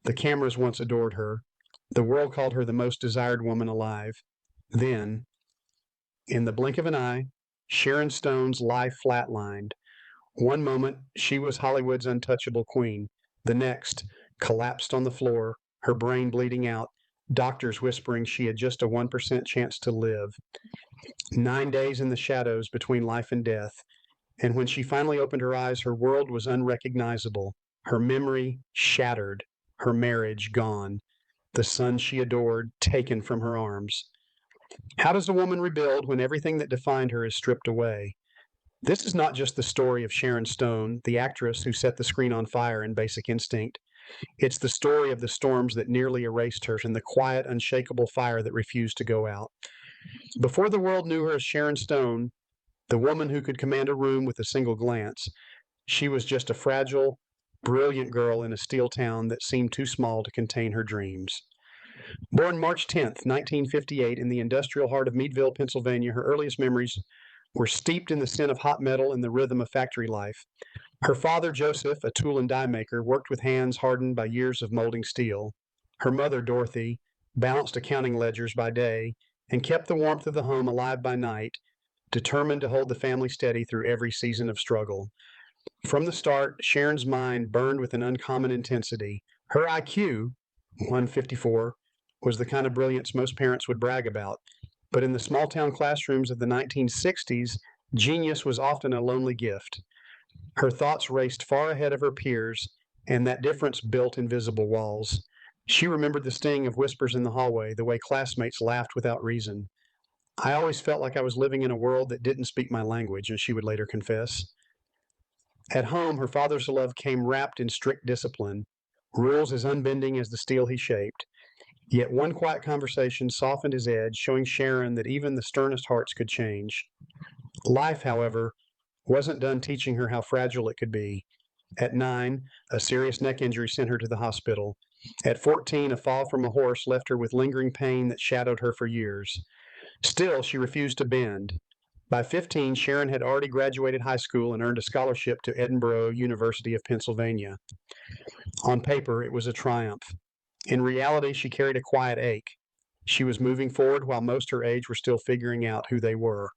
The cameras once adored her. The world called her the most desired woman alive. Then, in the blink of an eye, Sharon Stone's life flatlined. One moment, she was Hollywood's untouchable queen. The next, collapsed on the floor, her brain bleeding out, doctors whispering she had just a 1% chance to live. 9 days in the shadows between life and death. And when she finally opened her eyes, her world was unrecognizable, her memory shattered, her marriage gone, the son she adored taken from her arms. How does a woman rebuild when everything that defined her is stripped away? This is not just the story of Sharon Stone, the actress who set the screen on fire in Basic Instinct. It's the story of the storms that nearly erased her and the quiet, unshakable fire that refused to go out. Before the world knew her as Sharon Stone, the woman who could command a room with a single glance, she was just a fragile, brilliant girl in a steel town that seemed too small to contain her dreams. Born March 10th, 1958, in the industrial heart of Meadville, Pennsylvania, her earliest memories were steeped in the scent of hot metal and the rhythm of factory life. Her father, Joseph, a tool and die maker, worked with hands hardened by years of molding steel. Her mother, Dorothy, balanced accounting ledgers by day and kept the warmth of the home alive by night, determined to hold the family steady through every season of struggle. From the start, Sharon's mind burned with an uncommon intensity. Her IQ, 154, was the kind of brilliance most parents would brag about. But in the small town classrooms of the 1960s, genius was often a lonely gift. Her thoughts raced far ahead of her peers, and that difference built invisible walls. She remembered the sting of whispers in the hallway, the way classmates laughed without reason. I always felt like I was living in a world that didn't speak my language, as she would later confess. At home, her father's love came wrapped in strict discipline, rules as unbending as the steel he shaped. Yet one quiet conversation softened his edge, showing Sharon that even the sternest hearts could change. Life, however, wasn't done teaching her how fragile it could be. At 9, a serious neck injury sent her to the hospital. At 14, a fall from a horse left her with lingering pain that shadowed her for years. Still, she refused to bend. By 15, Sharon had already graduated high school and earned a scholarship to Edinburgh University of Pennsylvania. On paper, it was a triumph. In reality, she carried a quiet ache. She was moving forward while most her age were still figuring out who they were.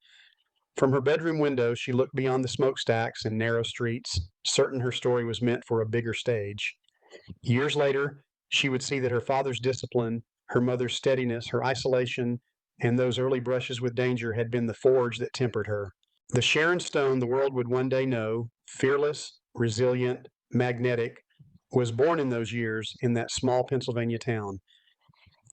From her bedroom window, she looked beyond the smokestacks and narrow streets, certain her story was meant for a bigger stage. Years later, she would see that her father's discipline, her mother's steadiness, her isolation, and those early brushes with danger had been the forge that tempered her. The Sharon Stone the world would one day know, fearless, resilient, magnetic, was born in those years in that small Pennsylvania town.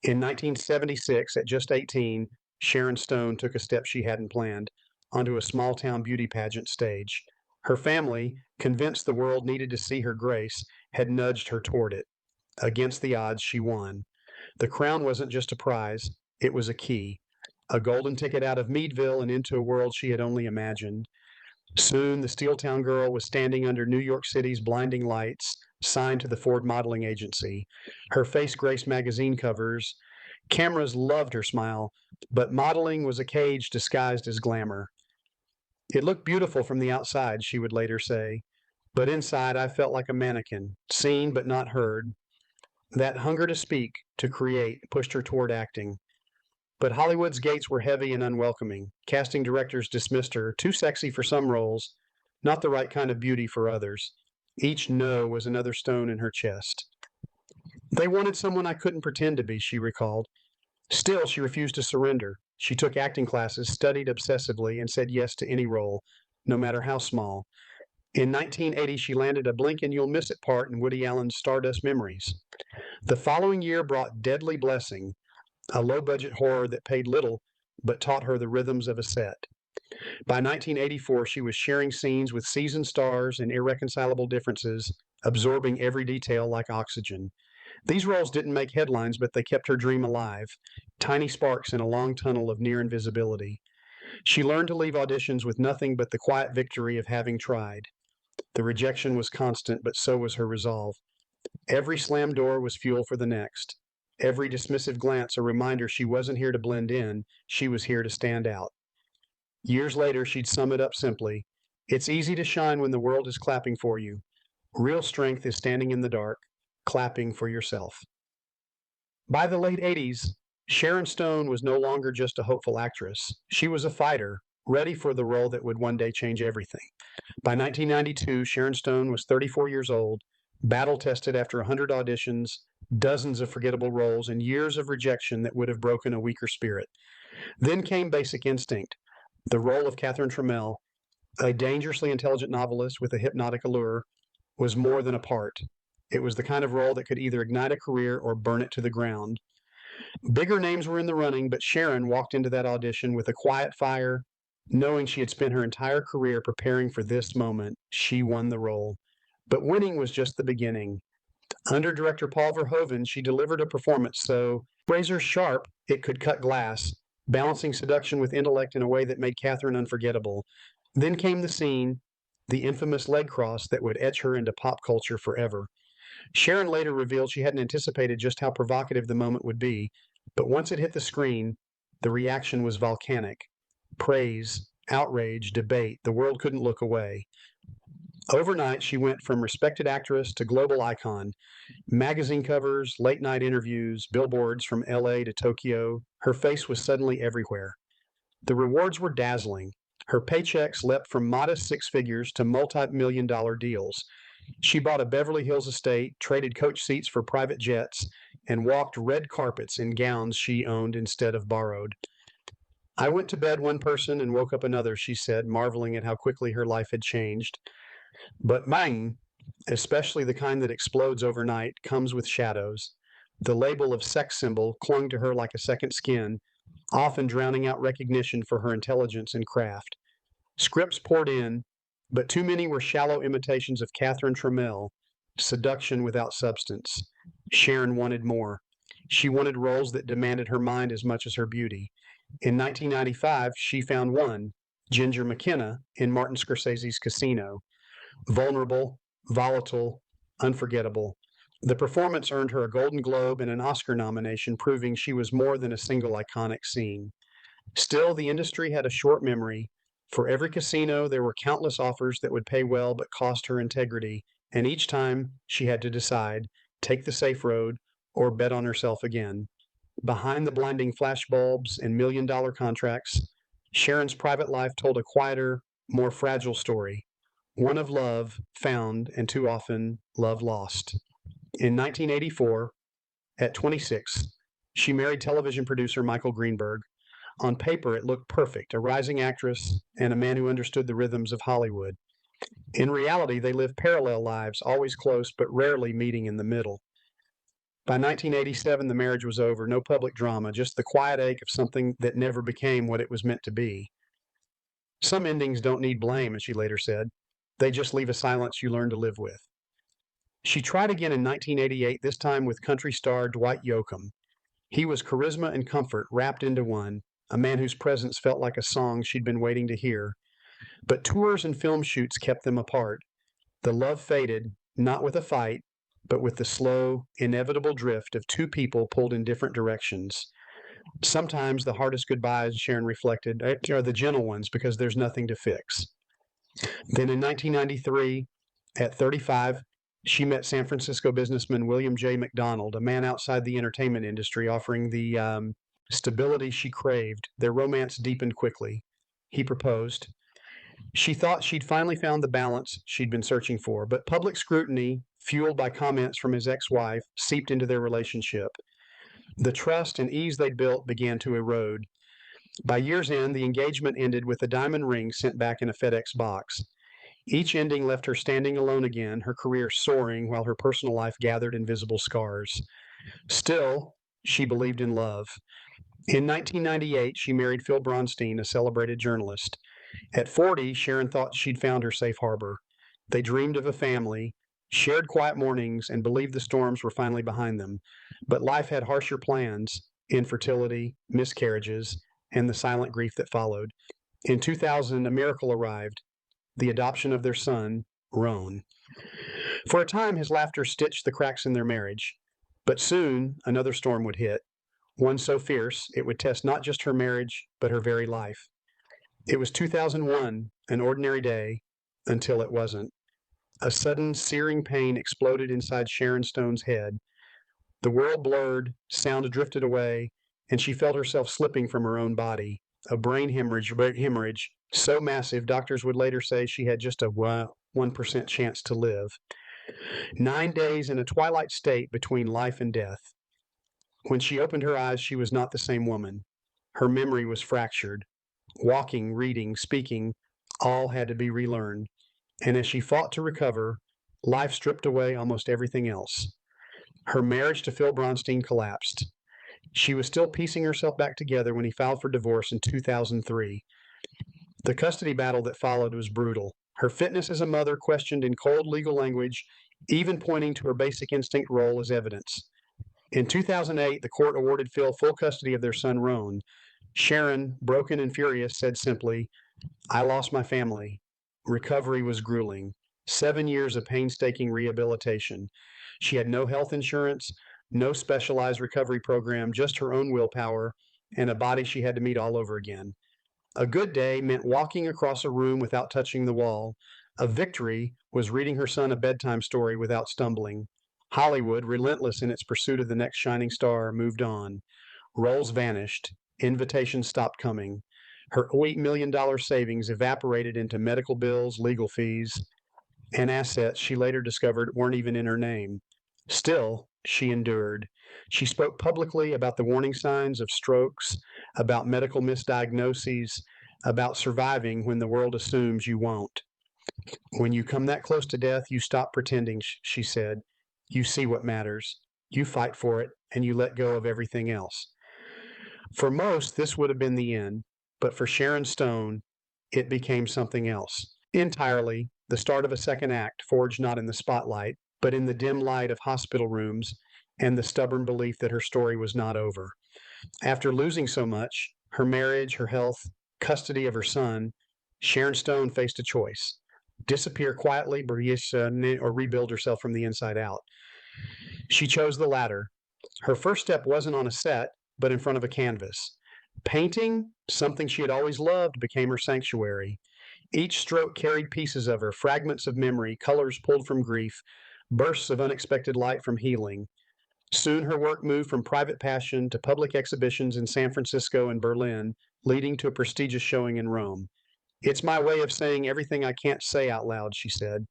In 1976, at just 18, Sharon Stone took a step she hadn't planned onto a small town beauty pageant stage. Her family, convinced the world needed to see her grace, had nudged her toward it. Against the odds, she won. The crown wasn't just a prize, it was a key, a golden ticket out of Meadville and into a world she had only imagined. Soon, the Steel Town girl was standing under New York City's blinding lights, signed to the Ford Modeling Agency. Her face graced magazine covers. Cameras loved her smile, but modeling was a cage disguised as glamour. It looked beautiful from the outside, she would later say, but inside I felt like a mannequin, seen but not heard. That hunger to speak, to create, pushed her toward acting. But Hollywood's gates were heavy and unwelcoming. Casting directors dismissed her, too sexy for some roles, not the right kind of beauty for others. Each no was another stone in her chest. They wanted someone I couldn't pretend to be, she recalled. Still, she refused to surrender. She took acting classes, studied obsessively, and said yes to any role, no matter how small. In 1980, she landed a blink and you'll miss it part in Woody Allen's Stardust Memories. The following year brought Deadly Blessing, a low-budget horror that paid little but taught her the rhythms of a set. By 1984, she was sharing scenes with seasoned stars and irreconcilable differences, absorbing every detail like oxygen. These roles didn't make headlines, but they kept her dream alive, tiny sparks in a long tunnel of near invisibility. She learned to leave auditions with nothing but the quiet victory of having tried. The rejection was constant, but so was her resolve. Every slammed door was fuel for the next. Every dismissive glance a reminder she wasn't here to blend in, she was here to stand out. Years later, she'd sum it up simply. It's easy to shine when the world is clapping for you. Real strength is standing in the dark, clapping for yourself. By the late 80s, Sharon Stone was no longer just a hopeful actress. She was a fighter, ready for the role that would one day change everything. By 1992, Sharon Stone was 34 years old, battle-tested after 100 auditions, dozens of forgettable roles, and years of rejection that would have broken a weaker spirit. Then came Basic Instinct, the role of Catherine Trammell, a dangerously intelligent novelist with a hypnotic allure, was more than a part. It was the kind of role that could either ignite a career or burn it to the ground. Bigger names were in the running, but Sharon walked into that audition with a quiet fire, knowing she had spent her entire career preparing for this moment. She won the role. But winning was just the beginning. Under director Paul Verhoeven, she delivered a performance so razor sharp it could cut glass, balancing seduction with intellect in a way that made Catherine unforgettable. Then came the scene, the infamous leg cross that would etch her into pop culture forever. Sharon later revealed she hadn't anticipated just how provocative the moment would be, but once it hit the screen, the reaction was volcanic. Praise, outrage, debate, the world couldn't look away. Overnight, she went from respected actress to global icon. Magazine covers, late night interviews, billboards from LA to Tokyo. Her face was suddenly everywhere. The rewards were dazzling. Her paychecks leapt from modest six figures to multi-million-dollar deals. She bought a Beverly Hills estate, traded coach seats for private jets, and walked red carpets in gowns she owned instead of borrowed. I went to bed one person and woke up another, she said, marveling at how quickly her life had changed. But bang, especially the kind that explodes overnight, comes with shadows. The label of sex symbol clung to her like a second skin, often drowning out recognition for her intelligence and craft. Scripts poured in, but too many were shallow imitations of Catherine Trammell, seduction without substance. Sharon wanted more. She wanted roles that demanded her mind as much as her beauty. In 1995, she found one, Ginger McKenna, in Martin Scorsese's Casino. Vulnerable, volatile, unforgettable. The performance earned her a Golden Globe and an Oscar nomination, proving she was more than a single iconic scene. Still, the industry had a short memory. For every casino, there were countless offers that would pay well but cost her integrity, and each time she had to decide, take the safe road or bet on herself again. Behind the blinding flashbulbs and million-dollar contracts, Sharon's private life told a quieter, more fragile story, one of love found and too often love lost. In 1984, at 26, she married television producer Michael Greenberg. On paper, it looked perfect, a rising actress and a man who understood the rhythms of Hollywood. In reality, they lived parallel lives, always close but rarely meeting in the middle. By 1987, the marriage was over, no public drama, just the quiet ache of something that never became what it was meant to be. Some endings don't need blame, as she later said. They just leave a silence you learn to live with. She tried again in 1988, this time with country star Dwight Yoakam. He was charisma and comfort wrapped into one, a man whose presence felt like a song she'd been waiting to hear. But tours and film shoots kept them apart. The love faded, not with a fight, but with the slow, inevitable drift of two people pulled in different directions. Sometimes the hardest goodbyes, Sharon reflected, are the gentle ones because there's nothing to fix. Then in 1993, at 35, she met San Francisco businessman William J. McDonald, a man outside the entertainment industry offering the stability she craved. Their romance deepened quickly. He proposed. She thought she'd finally found the balance she'd been searching for, but public scrutiny, fueled by comments from his ex-wife, seeped into their relationship. The trust and ease they'd built began to erode. By year's end, the engagement ended with a diamond ring sent back in a FedEx box. Each ending left her standing alone again, her career soaring while her personal life gathered invisible scars. Still, she believed in love. In 1998, she married Phil Bronstein, a celebrated journalist. At 40, Sharon thought she'd found her safe harbor. They dreamed of a family, shared quiet mornings, and believed the storms were finally behind them. But life had harsher plans, infertility, miscarriages, and the silent grief that followed. In 2000, a miracle arrived, the adoption of their son, Roan. For a time, his laughter stitched the cracks in their marriage. But soon, another storm would hit, one so fierce it would test not just her marriage, but her very life. It was 2001, an ordinary day, until it wasn't. A sudden, searing pain exploded inside Sharon Stone's head. The world blurred, sound drifted away, and she felt herself slipping from her own body. A brain hemorrhage so massive doctors would later say she had just a 1% chance to live. 9 days in a twilight state between life and death. When she opened her eyes, she was not the same woman. Her memory was fractured. Walking, reading, speaking, all had to be relearned. And as she fought to recover, life stripped away almost everything else. Her marriage to Phil Bronstein collapsed. She was still piecing herself back together when he filed for divorce in 2003. The custody battle that followed was brutal. Her fitness as a mother questioned in cold legal language, even pointing to her basic instinct role as evidence. In 2008, the court awarded Phil full custody of their son, Roan. Sharon, broken and furious, said simply, "I lost my family. Recovery was grueling. 7 years of painstaking rehabilitation. She had no health insurance, no specialized recovery program, just her own willpower and a body she had to meet all over again. A good day meant walking across a room without touching the wall. A victory was reading her son a bedtime story without stumbling. Hollywood, relentless in its pursuit of the next shining star, moved on. Roles vanished. Invitations stopped coming. Her $8 million savings evaporated into medical bills, legal fees, and assets she later discovered weren't even in her name. Still, she endured. She spoke publicly about the warning signs of strokes, about medical misdiagnoses, about surviving when the world assumes you won't. When you come that close to death, you stop pretending, she said. You see what matters. You fight for it, and you let go of everything else. For most, this would have been the end, but for Sharon Stone, it became something else. Entirely, the start of a second act, forged not in the spotlight, but in the dim light of hospital rooms and the stubborn belief that her story was not over. After losing so much, her marriage, her health, custody of her son, Sharon Stone faced a choice: disappear quietly or rebuild herself from the inside out. She chose the latter. Her first step wasn't on a set, but in front of a canvas. Painting, something she had always loved, became her sanctuary. Each stroke carried pieces of her, fragments of memory, colors pulled from grief, bursts of unexpected light from healing. Soon her work moved from private passion to public exhibitions in San Francisco and Berlin, leading to a prestigious showing in Rome. It's my way of saying everything I can't say out loud, she said.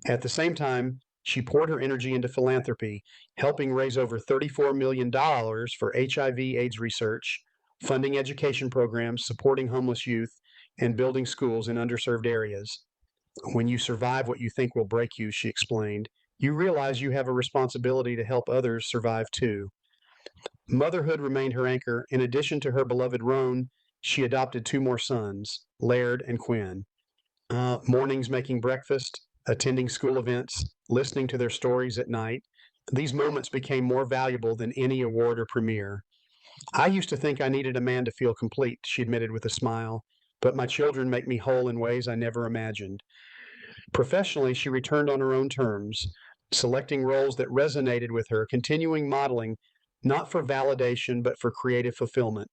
At the same time, she poured her energy into philanthropy, helping raise over $34 million for HIV/AIDS research, funding education programs, supporting homeless youth, and building schools in underserved areas. When you survive what you think will break you, she explained, you realize you have a responsibility to help others survive too. Motherhood remained her anchor. In addition to her beloved Roan, she adopted two more sons, Laird and Quinn. Mornings making breakfast, attending school events, listening to their stories at night. These moments became more valuable than any award or premiere. I used to think I needed a man to feel complete, she admitted with a smile, but my children make me whole in ways I never imagined. Professionally, she returned on her own terms, selecting roles that resonated with her, continuing modeling not for validation but for creative fulfillment.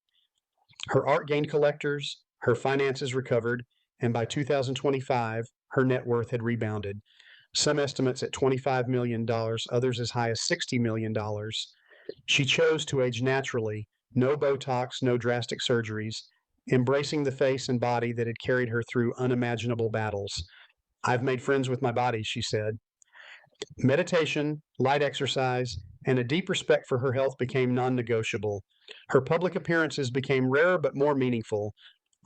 Her art gained collectors, her finances recovered, and by 2025, her net worth had rebounded. Some estimates at $25 million, others as high as $60 million. She chose to age naturally, no Botox, no drastic surgeries, embracing the face and body that had carried her through unimaginable battles. I've made friends with my body, she said. Meditation, light exercise, and a deep respect for her health became non-negotiable. Her public appearances became rarer but more meaningful,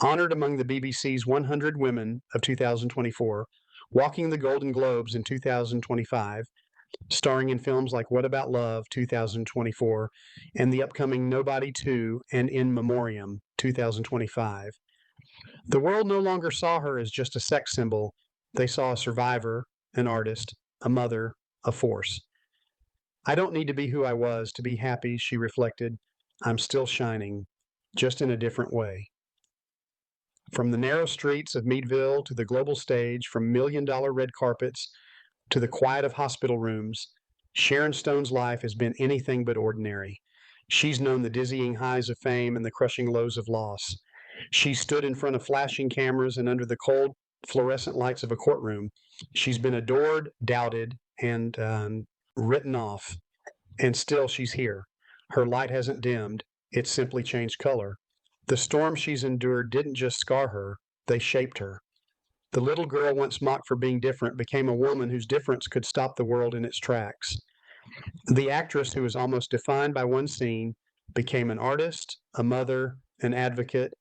honored among the BBC's 100 Women of 2024, walking the Golden Globes in 2025, starring in films like What About Love 2024, and the upcoming Nobody 2 and In Memoriam 2025. The world no longer saw her as just a sex symbol. They saw a survivor, an artist, a mother, a force. I don't need to be who I was to be happy, she reflected. I'm still shining, just in a different way. From the narrow streets of Meadville to the global stage, from million-dollar red carpets to the quiet of hospital rooms, Sharon Stone's life has been anything but ordinary. She's known the dizzying highs of fame and the crushing lows of loss. She stood in front of flashing cameras and under the cold fluorescent lights of a courtroom. She's been adored, doubted, and written off, and still she's here. Her light hasn't dimmed, it's simply changed color. The storm she's endured didn't just scar her, they shaped her. The little girl once mocked for being different became a woman whose difference could stop the world in its tracks. The actress who was almost defined by one scene became an artist, a mother, an advocate,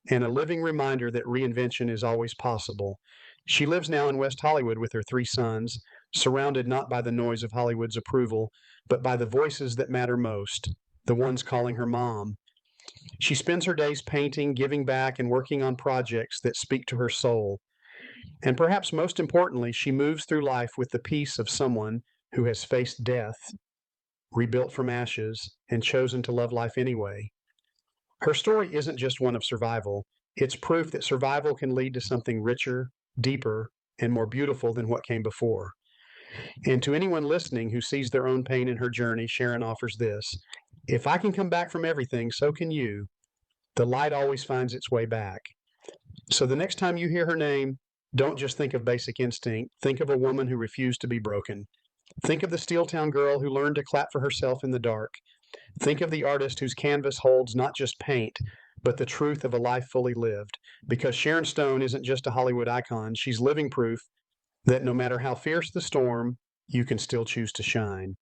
and a living reminder that reinvention is always possible. She lives now in West Hollywood with her three sons, surrounded not by the noise of Hollywood's approval, but by the voices that matter most, the ones calling her mom. She spends her days painting, giving back, and working on projects that speak to her soul. And perhaps most importantly, she moves through life with the peace of someone who has faced death, rebuilt from ashes, and chosen to love life anyway. Her story isn't just one of survival, it's proof that survival can lead to something richer, deeper, and more beautiful than what came before. And to anyone listening who sees their own pain in her journey, Sharon offers this: if I can come back from everything, so can you. The light always finds its way back. So the next time you hear her name, don't just think of basic instinct. Think of a woman who refused to be broken. Think of the Steel Town girl who learned to clap for herself in the dark. Think of the artist whose canvas holds not just paint, but the truth of a life fully lived. Because Sharon Stone isn't just a Hollywood icon, she's living proof that no matter how fierce the storm, you can still choose to shine.